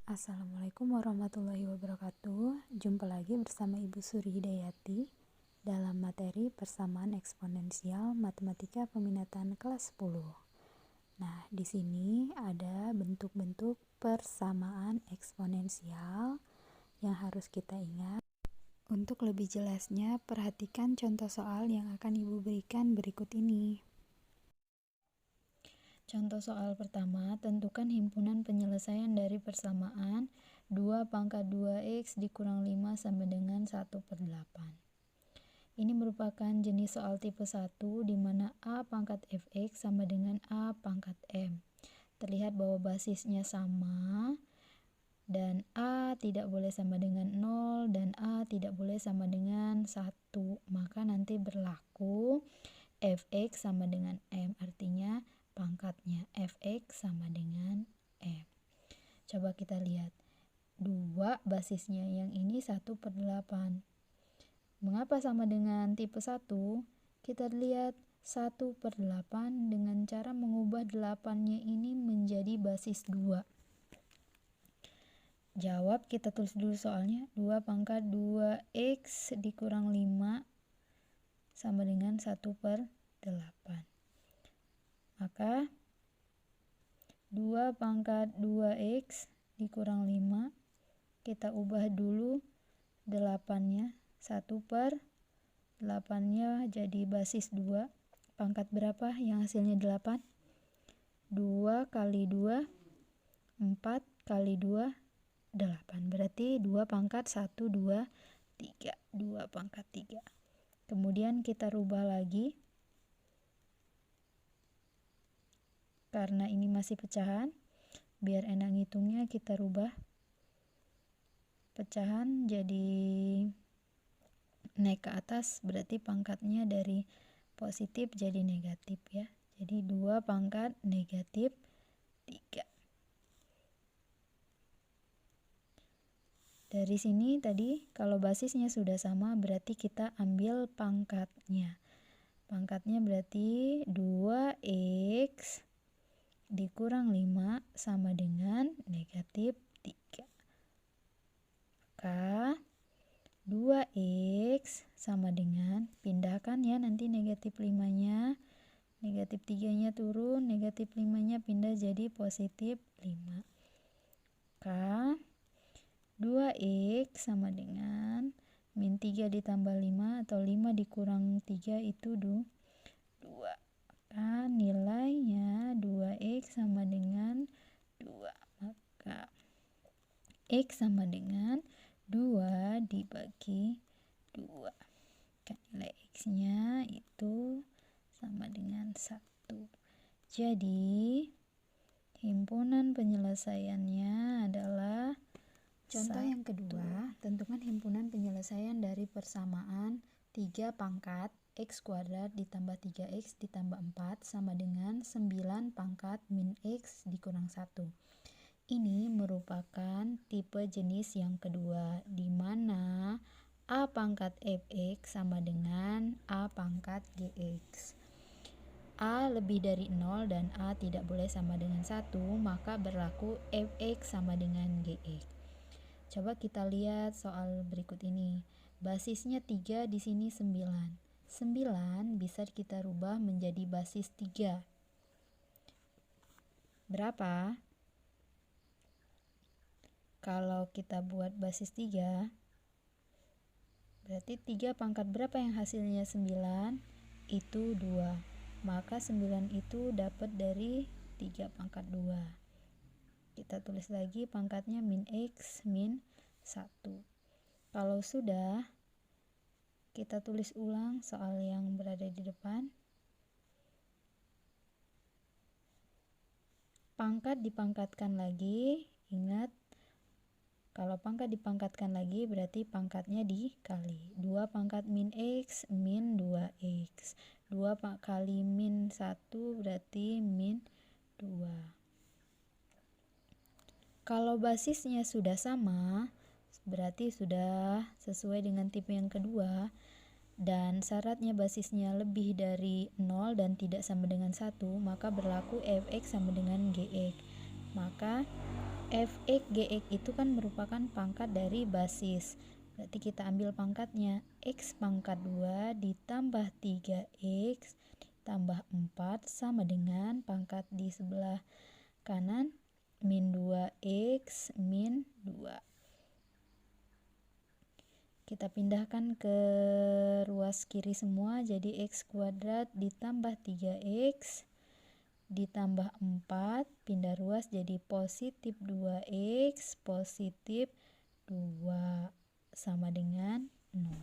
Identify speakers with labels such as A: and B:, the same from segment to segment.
A: Assalamualaikum warahmatullahi wabarakatuh. Jumpa lagi bersama Ibu Suri Hidayati dalam materi persamaan eksponensial matematika peminatan kelas 10. Nah, di sini ada bentuk-bentuk persamaan eksponensial yang harus kita ingat. Untuk lebih jelasnya, perhatikan contoh soal yang akan Ibu berikan berikut ini. Contoh soal pertama, tentukan himpunan penyelesaian dari persamaan 2 pangkat 2x dikurang 5 sama dengan 1/8. Ini merupakan jenis soal tipe 1 di mana a pangkat fx sama dengan a pangkat m. Terlihat bahwa basisnya sama dan a tidak boleh sama dengan 0 dan a tidak boleh sama dengan 1. Maka nanti berlaku fx sama dengan m, artinya pangkatnya fx sama dengan m. Coba kita lihat. 2 basisnya yang ini 1/8. Mengapa sama dengan tipe 1? Kita lihat 1/8 dengan cara mengubah 8-nya ini menjadi basis 2. Jawab, kita tulis dulu soalnya. 2 pangkat 2x dikurang 5 sama dengan 1/8. Maka 2 pangkat 2x dikurang 5, kita ubah dulu 8-nya, 1/8-nya jadi basis 2. Pangkat berapa yang hasilnya 8? 2 kali 2, 4 kali 2, 8. Berarti 2 pangkat 1, 2, 3. 2 pangkat 3. Kemudian kita rubah lagi. Karena ini masih pecahan, biar enak ngitungnya kita rubah pecahan jadi naik ke atas, berarti pangkatnya dari positif jadi negatif ya. Jadi 2 pangkat negatif 3. Dari sini tadi kalau basisnya sudah sama berarti kita ambil pangkatnya. Pangkatnya berarti 2x dikurang 5 sama dengan negatif 3. Maka 2x sama dengan, pindahkan ya nanti negatif 5-nya, negatif 3-nya turun, negatif 5-nya pindah jadi positif 5. Maka 2x sama dengan min 3 ditambah 5 atau 5 dikurang 3 itu 2. Maka nilainya 2x sama dengan 2. Maka x sama dengan 2 dibagi 2. Maka nilai x-nya itu sama dengan 1. Jadi himpunan penyelesaiannya adalah contoh yang kedua, tentukan himpunan penyelesaian dari persamaan 3 pangkat x kuadrat ditambah 3x ditambah 4 sama dengan 9 pangkat min x dikurang 1. Ini merupakan tipe jenis yang kedua, di mana a pangkat fx sama dengan a pangkat gx. A lebih dari 0 dan a tidak boleh sama dengan 1, maka berlaku fx sama dengan gx. Coba kita lihat soal berikut ini. Basisnya 3, di sini 9. 9 bisa kita rubah menjadi basis 3. Berapa? Kalau kita buat basis 3, berarti 3 pangkat berapa yang hasilnya 9? Itu 2. Maka 9 itu dapat dari 3 pangkat 2. Kita tulis lagi pangkatnya min x min 1. Kalau sudah, kita tulis ulang soal yang berada di depan. Pangkat dipangkatkan lagi. Ingat, kalau pangkat dipangkatkan lagi berarti pangkatnya dikali. 2 pangkat min x min 2x. 2 kali min 1 berarti min 2. Kalau basisnya sudah sama, berarti sudah sesuai dengan tipe yang kedua, dan syaratnya basisnya lebih dari 0 dan tidak sama dengan 1, maka berlaku fx sama dengan gx. Maka Fx Gx itu kan merupakan pangkat dari basis. Berarti kita ambil pangkatnya. X pangkat 2 ditambah 3x ditambah 4 sama dengan pangkat di sebelah kanan min 2x min 2. Kita pindahkan ke ruas kiri semua, jadi x kuadrat ditambah 3x ditambah 4, pindah ruas jadi positif 2x positif 2 sama dengan 0.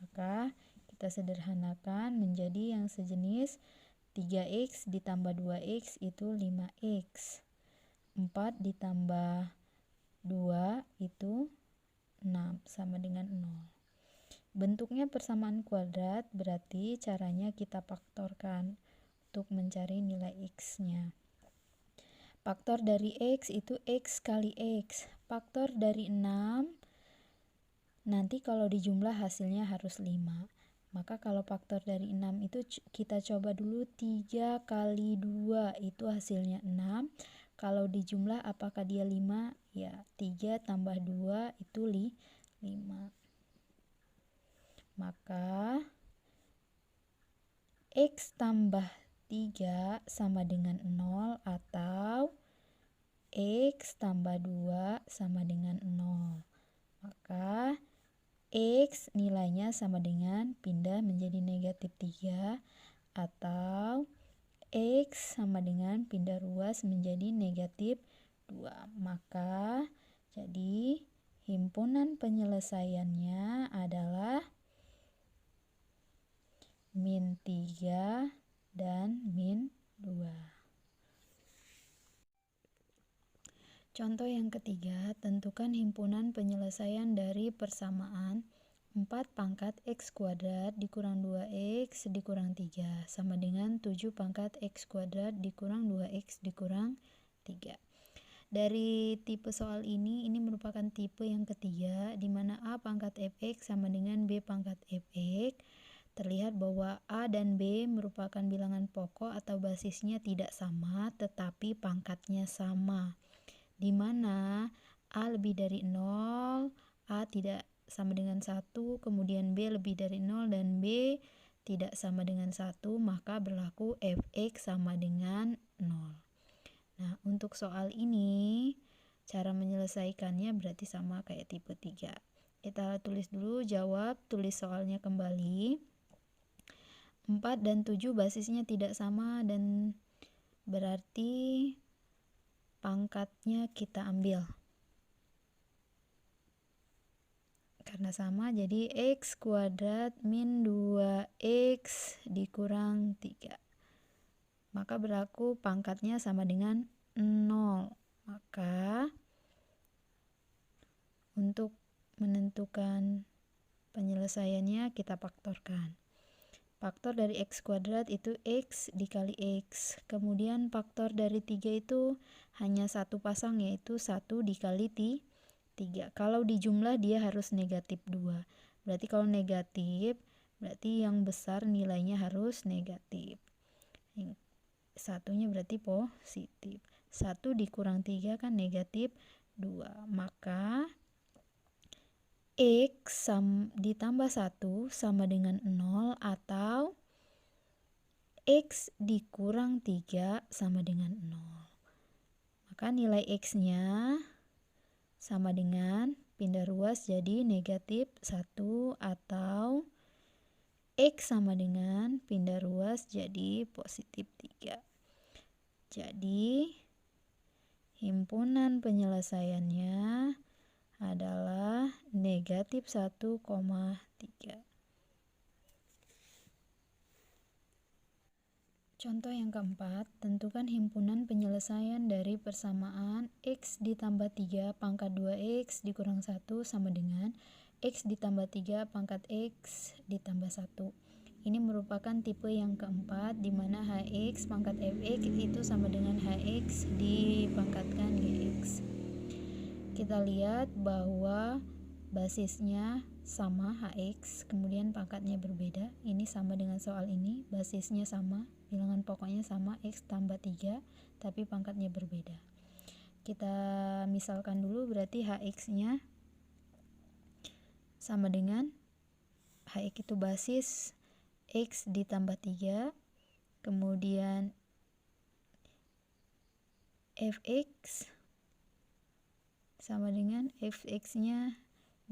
A: Maka kita sederhanakan menjadi yang sejenis 3x ditambah 2x itu 5x. 4 ditambah 2 itu 6 sama dengan 0. Bentuknya persamaan kuadrat, berarti caranya kita faktorkan untuk mencari nilai x-nya. Faktor dari x itu x kali x. Faktor dari 6, nanti kalau dijumlah hasilnya harus 5. Maka kalau faktor dari 6 itu kita coba dulu 3 kali 2 itu hasilnya 6. Kalau dijumlah apakah dia 5? Ya, 3 tambah 2 itu 5. Maka x tambah 3 sama dengan 0 atau x tambah 2 sama dengan 0. Maka x nilainya sama dengan pindah menjadi negatif 3 atau x sama dengan pindah ruas menjadi negatif 2. Maka jadi himpunan penyelesaiannya adalah min 3 dan min 2. Contoh yang ketiga, tentukan himpunan penyelesaian dari persamaan 4 pangkat x kuadrat dikurang 2x dikurang 3 sama dengan 7 pangkat x kuadrat dikurang 2x dikurang 3. Dari tipe soal ini merupakan tipe yang ketiga, di mana A pangkat fx sama dengan B pangkat fx. Terlihat bahwa A dan B merupakan bilangan pokok atau basisnya tidak sama, tetapi pangkatnya sama. Di mana A lebih dari 0, A tidak sama dengan 1, kemudian B lebih dari 0 dan B tidak sama dengan 1, maka berlaku fx sama dengan 0. Nah, untuk soal ini, cara menyelesaikannya berarti sama kayak tipe 3. Kita tulis dulu, jawab, tulis soalnya kembali. 4 dan 7 basisnya tidak sama dan berarti pangkatnya kita ambil. Karena sama, jadi x kuadrat min 2x dikurang 3. Maka berlaku pangkatnya sama dengan 0. Maka untuk menentukan penyelesaiannya kita faktorkan. Faktor dari x kuadrat itu x dikali x. Kemudian faktor dari 3 itu hanya satu pasang, yaitu 1 dikali 3. Kalau dijumlah dia harus negatif 2. Berarti kalau negatif, berarti yang besar nilainya harus negatif. Satunya berarti positif. 1 dikurang 3 kan negatif 2. Maka x ditambah 1 sama dengan 0 atau x dikurang 3 sama dengan 0. Maka nilai x-nya sama dengan pindah ruas jadi negatif 1 atau x sama dengan pindah ruas jadi positif 3. Jadi himpunan penyelesaiannya adalah negatif 1,3. Contoh yang keempat, tentukan himpunan penyelesaian dari persamaan x ditambah 3 pangkat 2x dikurang 1 sama dengan x ditambah 3 pangkat x ditambah 1. Ini merupakan tipe yang keempat, di mana hx pangkat fx itu sama dengan hx dipangkatkan gx. Kita lihat bahwa basisnya sama hx, kemudian pangkatnya berbeda. Ini sama dengan soal ini, basisnya sama, bilangan pokoknya sama x tambah 3, tapi pangkatnya berbeda. Kita misalkan dulu, berarti Hx-nya sama dengan Hx itu basis X ditambah 3, kemudian Fx sama dengan Fx-nya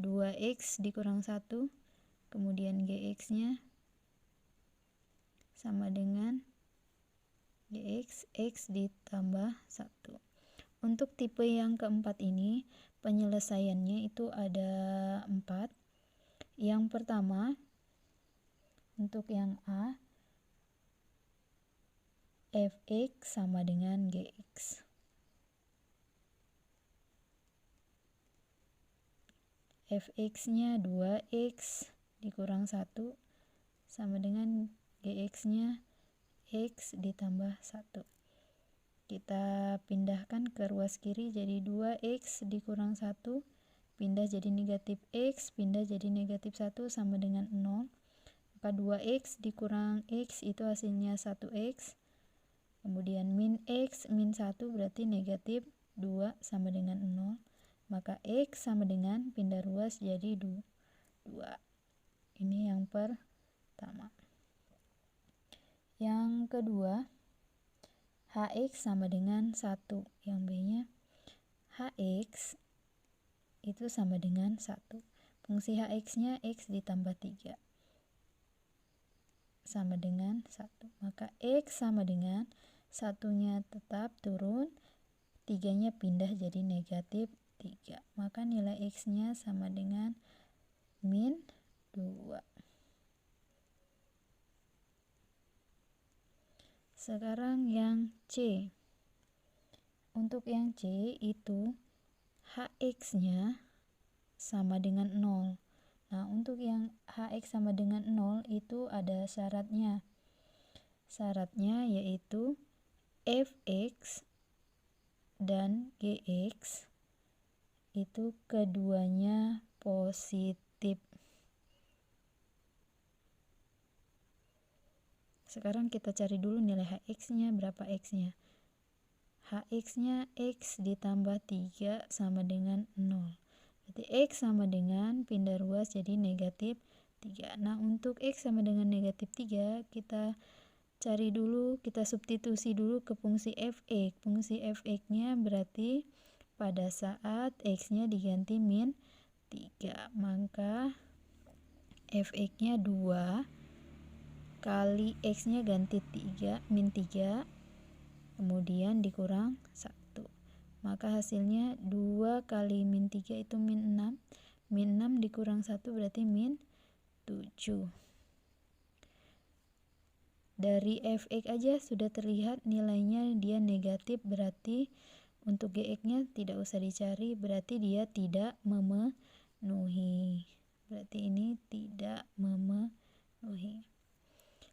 A: 2x dikurang 1, kemudian Gx-nya sama dengan Gx, X ditambah 1. Untuk tipe yang keempat ini, penyelesaiannya itu ada 4. Yang pertama, untuk yang A, Fx sama dengan Gx. Fx-nya 2x dikurang 1 sama dengan Gx-nya X ditambah 1. Kita pindahkan ke ruas kiri, jadi 2x dikurang 1 pindah jadi negatif x, pindah jadi negatif 1 sama dengan 0. Maka 2x dikurang x itu hasilnya 1x, kemudian min x min 1 berarti negatif 2 sama dengan 0. Maka x sama dengan pindah ruas jadi 2. Ini yang pertama. Yang kedua, Hx sama dengan 1. Yang B-nya Hx itu sama dengan 1. Fungsi Hx-nya x ditambah 3 sama dengan 1. Maka x sama dengan 1-nya tetap turun, 3-nya pindah jadi negatif 3. Maka nilai x-nya sama dengan min 2. Sekarang yang C. Untuk yang C itu Hx-nya sama dengan 0. Nah, untuk yang Hx sama dengan 0 itu ada syaratnya. Syaratnya yaitu Fx dan Gx itu keduanya positif. Sekarang kita cari dulu nilai Hx-nya, berapa x-nya. Hx-nya x ditambah 3 sama dengan 0. Berarti x sama dengan pindah ruas jadi negatif 3. Nah, untuk x sama dengan negatif 3, kita cari dulu, kita substitusi dulu ke fungsi fx. Fungsi fx-nya berarti pada saat x-nya diganti min 3, maka fx-nya 2 kali x-nya ganti 3, min 3, kemudian dikurang 1. Maka hasilnya 2 kali min 3 itu min 6. Min 6 dikurang 1 berarti min 7. Dari fx aja sudah terlihat nilainya dia negatif, berarti untuk gx-nya tidak usah dicari, berarti dia tidak memenuhi. Berarti ini tidak memenuhi.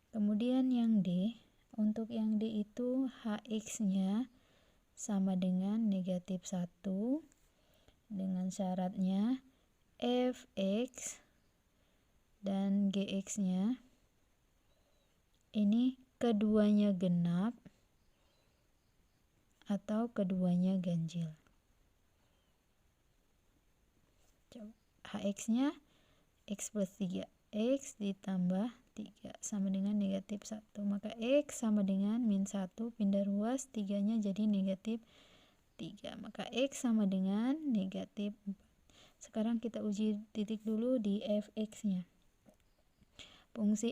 A: Kemudian yang D, untuk yang D itu Hx-nya sama dengan negatif 1 dengan syaratnya Fx dan Gx-nya ini keduanya genap atau keduanya ganjil. Hx-nya x plus 3, x ditambah 3 sama dengan negatif 1. Maka x sama dengan min 1, pindah ruas 3-nya jadi negatif 3. Maka x sama dengan negatif 4. Sekarang kita uji titik dulu di fx-nya. Fungsi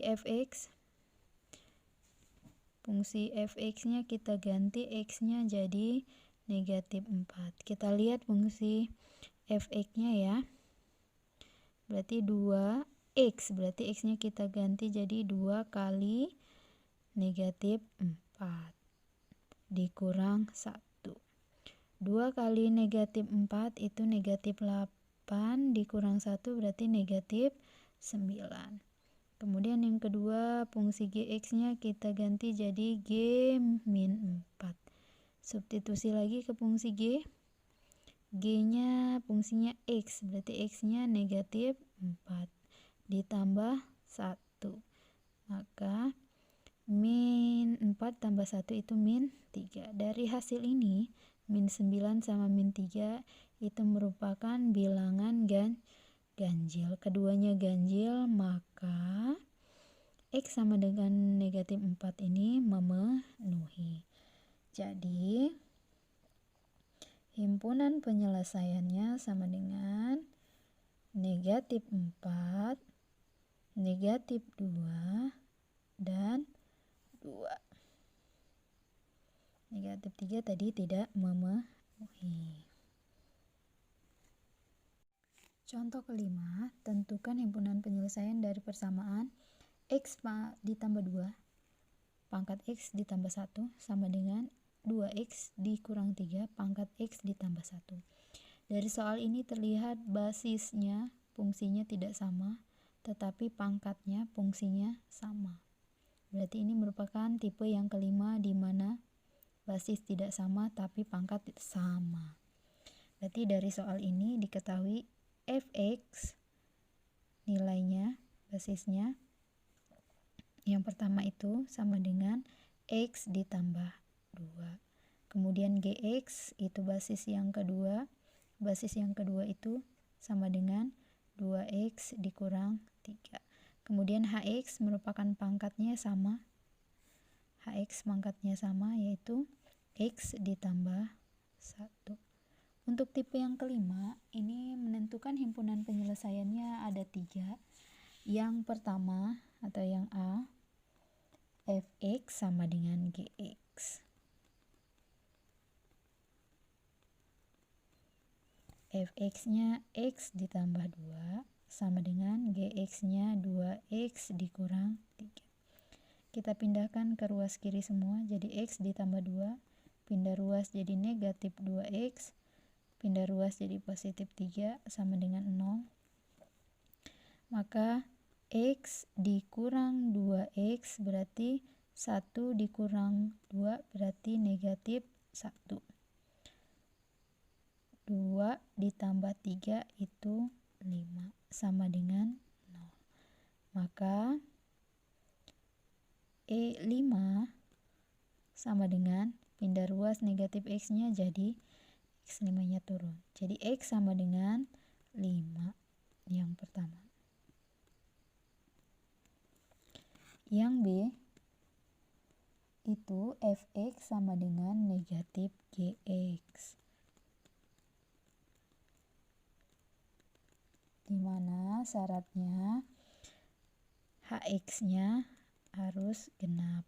A: fx-nya kita ganti x-nya jadi negatif 4. Kita lihat fungsi fx-nya ya. Berarti 2x, berarti x-nya kita ganti jadi 2 kali negatif 4 dikurang 1. 2 kali negatif 4 itu negatif 8 dikurang 1 berarti negatif 9. Kemudian yang kedua, fungsi gx-nya kita ganti jadi g min 4. Substitusi lagi ke fungsi g. G-nya fungsinya x, berarti x-nya negatif 4 ditambah 1. Maka min 4 tambah 1 itu min 3. Dari hasil ini min 9 sama min 3 itu merupakan bilangan ganjil. Keduanya ganjil, maka X sama dengan negatif 4 ini memenuhi. Jadi himpunan penyelesaiannya sama dengan negatif 4, negatif 2, dan 2. Negatif 3 tadi tidak memenuhi. Contoh kelima, tentukan himpunan penyelesaian dari persamaan X ditambah 2, pangkat X ditambah 1 sama dengan 2X dikurang 3, pangkat X ditambah 1. Dari soal ini terlihat basisnya fungsinya tidak sama, tetapi pangkatnya fungsinya sama. Berarti ini merupakan tipe yang kelima di mana basis tidak sama tapi pangkat sama. Berarti dari soal ini diketahui fx nilainya, basisnya yang pertama itu sama dengan x ditambah 2. Kemudian gx itu basis yang kedua. Basis yang kedua itu sama dengan 2x dikurang 3. Kemudian hx merupakan pangkatnya sama. Hx pangkatnya sama, yaitu x ditambah 1. Untuk tipe yang kelima, ini menentukan himpunan penyelesaiannya ada 3. Yang pertama atau yang A, fx sama dengan gx. Fx-nya x ditambah 2 sama dengan gx-nya 2x dikurang 3. Kita pindahkan ke ruas kiri semua, jadi x ditambah 2, pindah ruas jadi negatif 2x, pindah ruas jadi positif 3 sama dengan 0. Maka x dikurang 2x berarti 1 dikurang 2 berarti negatif 1. 2 ditambah 3 itu 5 sama dengan 0. Maka E5 sama dengan pindah ruas negatif x-nya jadi x5-nya turun. Jadi x sama dengan 5 yang pertama. Yang B itu fx sama dengan negatif gx. Dimana syaratnya hx-nya harus genap.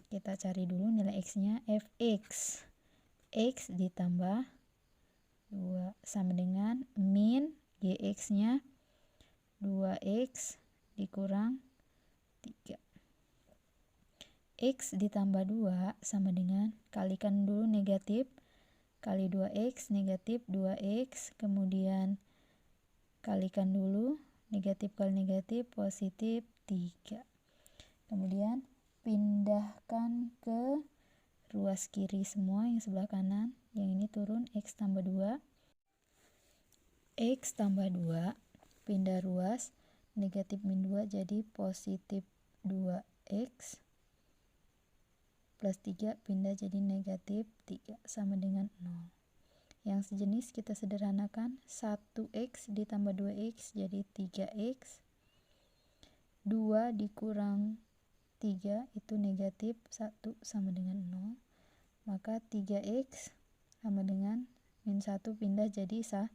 A: Kita cari dulu nilai x-nya. Fx x ditambah 2 sama dengan min gx-nya 2x dikurang 3. X ditambah 2 sama dengan, kalikan dulu negatif, kali 2x negatif 2x, kemudian kalikan dulu negatif kali negatif positif 3. Kemudian pindahkan ke ruas kiri semua yang sebelah kanan, yang ini turun x tambah 2. X tambah 2, pindah ruas, negatif min 2 jadi positif 2x, plus 3 pindah jadi negatif 3 sama dengan 0. Yang sejenis kita sederhanakan, 1x ditambah 2x jadi 3x, 2 dikurang 3 itu negatif 1 sama dengan 0. Maka 3x sama dengan min 1 pindah jadi 1.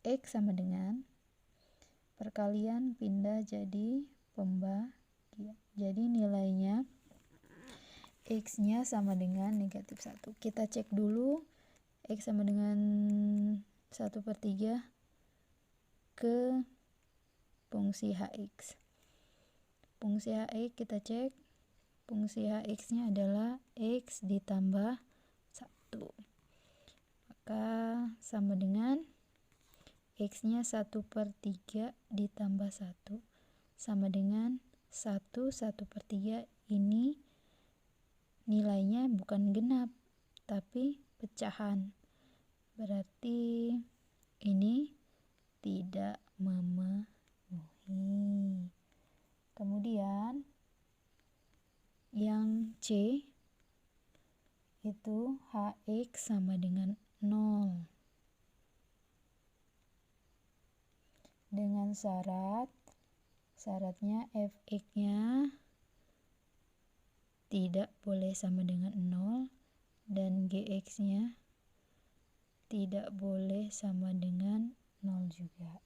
A: X sama dengan perkalian pindah jadi pembagian. Jadi nilainya x-nya sama dengan negatif 1. Kita cek dulu x sama dengan 1/3 ke fungsi hx. Fungsi hx kita cek, fungsi hx-nya adalah x ditambah 1. Maka sama dengan x-nya 1/3 ditambah 1 sama dengan 1/3. Ini nilainya bukan genap tapi pecahan. Berarti ini tidak memenuhi. Kemudian yang C, itu Hx sama dengan 0. Dengan syaratnya Fx-nya tidak boleh sama dengan 0 dan Gx-nya tidak boleh sama dengan 0 juga.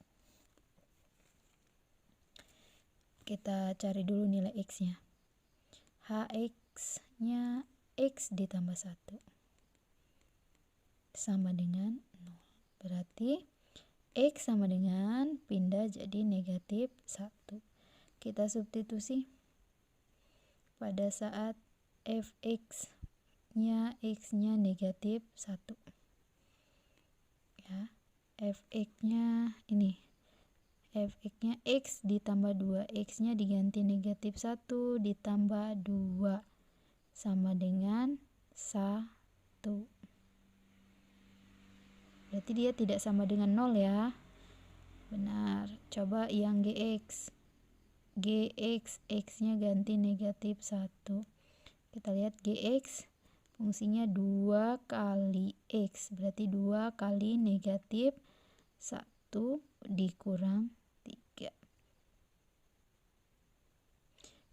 A: Kita cari dulu nilai X-nya. Hx-nya X ditambah 1 sama dengan 0. Berarti X sama dengan pindah jadi negatif 1. Kita substitusi. Pada saat Fx-nya X-nya negatif 1. Ya, Fx-nya ini. Fx-nya X ditambah 2. X-nya diganti negatif 1 ditambah 2 sama dengan 1. Berarti dia tidak sama dengan 0 ya. Benar. Coba yang Gx. Gx, X-nya ganti negatif 1. Kita lihat Gx fungsinya 2 kali X. Berarti 2 kali negatif 1 dikurang 3.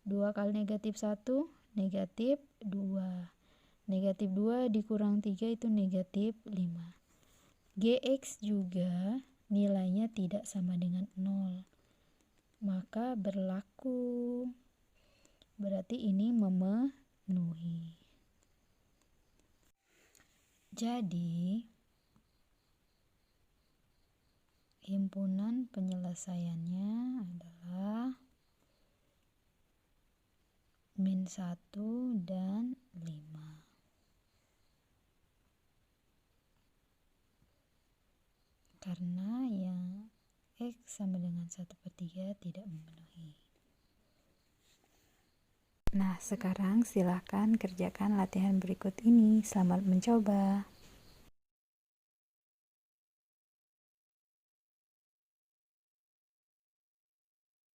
A: 2 kali negatif 1, negatif 2. Negatif 2 dikurang 3 itu negatif 5. Gx juga nilainya tidak sama dengan 0. Maka berlaku. Berarti ini memenuhi. Jadi, himpunan penyelesaiannya adalah -1 dan 5. Karena yang X sama dengan 1/3 tidak memenuhi. Nah, sekarang silakan kerjakan latihan berikut ini. Selamat mencoba.